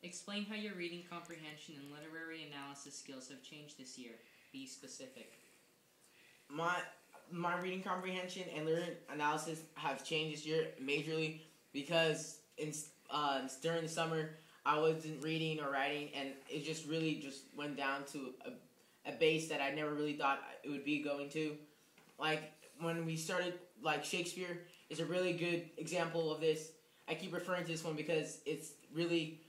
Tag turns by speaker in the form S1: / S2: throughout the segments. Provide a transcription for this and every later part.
S1: Explain how your reading comprehension and literary analysis skills have changed this year. Be specific.
S2: My reading comprehension and literary analysis have changed this year majorly because during the summer I wasn't reading or writing, and it just really just went down to a base that I never really thought it would be going to. Like when we started, like Shakespeare is a really good example of this. I keep referring to this one because it's really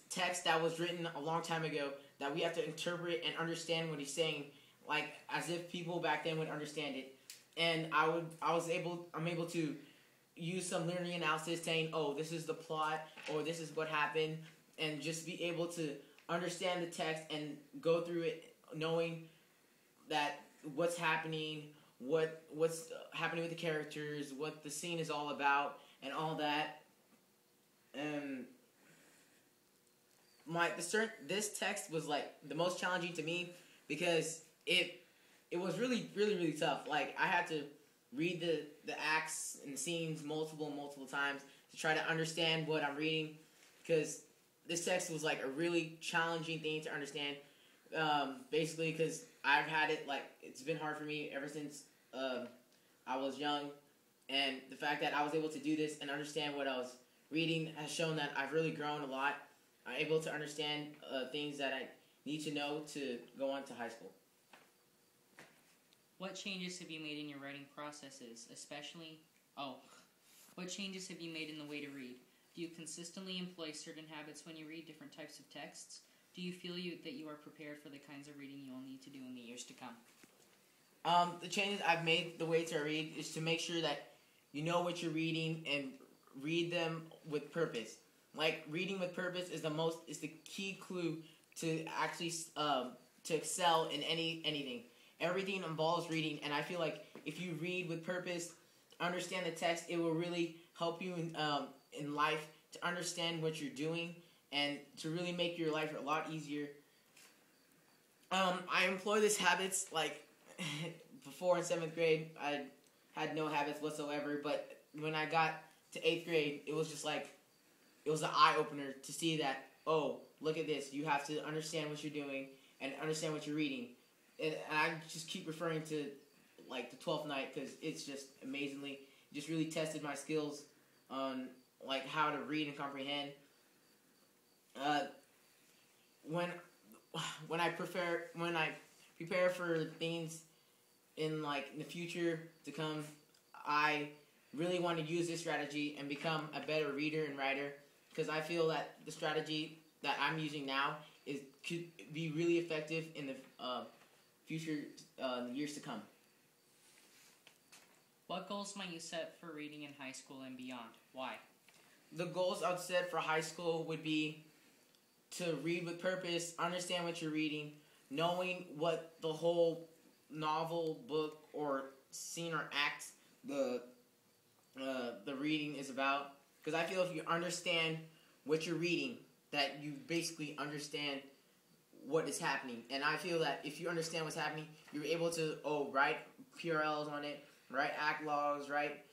S2: text that was written a long time ago that we have to interpret and understand what he's saying, like as if people back then would understand it. And I'm able to use some literary analysis saying, oh, this is the plot, or this is what happened, and just be able to understand the text and go through it knowing that what's happening, what's happening with the characters, what the scene is all about, and all that. This text was like the most challenging to me because it was really really really tough. Like I had to read the acts and scenes multiple times to try to understand what I'm reading, because this text was like a really challenging thing to understand. Basically, because I've had it, like it's been hard for me ever since I was young, and the fact that I was able to do this and understand what I was reading has shown that I've really grown a lot. I'm able to understand things that I need to know to go on to high school.
S1: What changes have you made in your writing processes, what changes have you made in the way to read? Do you consistently employ certain habits when you read different types of texts? Do you feel that you are prepared for the kinds of reading you will need to do in the years to come?
S2: The changes I've made the way to read is to make sure that you know what you're reading and read them with purpose. Like reading with purpose is the key clue to actually to excel in anything. Everything involves reading, and I feel like if you read with purpose, understand the text, it will really help you in life to understand what you're doing and to really make your life a lot easier. I employ these habits like before in 7th grade. I had no habits whatsoever, but when I got to 8th grade, it was just like it was an eye-opener to see that, oh, look at this. You have to understand what you're doing and understand what you're reading. And I just keep referring to like the 12th night because it's just amazingly, just really tested my skills on like how to read and comprehend. When I prepare for things in the future to come, I really want to use this strategy and become a better reader and writer, because I feel that the strategy that I'm using now could be really effective in the future years to come.
S1: What goals might you set for reading in high school and beyond? Why?
S2: The goals I'd set for high school would be to read with purpose, understand what you're reading, knowing what the whole novel, book, or scene or act the reading is about. Because I feel if you understand what you're reading, that you basically understand what is happening. And I feel that if you understand what's happening, you're able to write PRLs on it, write act logs, write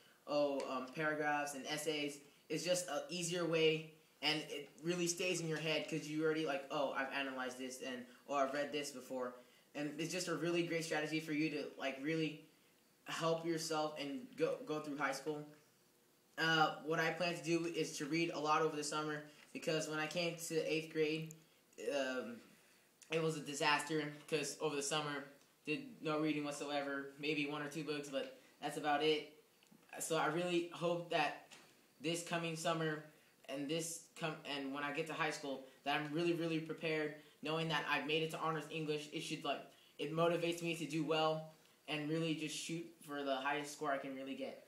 S2: paragraphs and essays. It's just an easier way, and it really stays in your head because you already I've analyzed this or I've read this before, and it's just a really great strategy for you to really help yourself and go through high school. What I plan to do is to read a lot over the summer, because when I came to 8th grade, it was a disaster because over the summer did no reading whatsoever, maybe 1 or 2 books, but that's about it. So I really hope that this coming summer and when I get to high school, that I'm really really prepared, knowing that I've made it to honors English. It motivates me to do well and really just shoot for the highest score I can really get.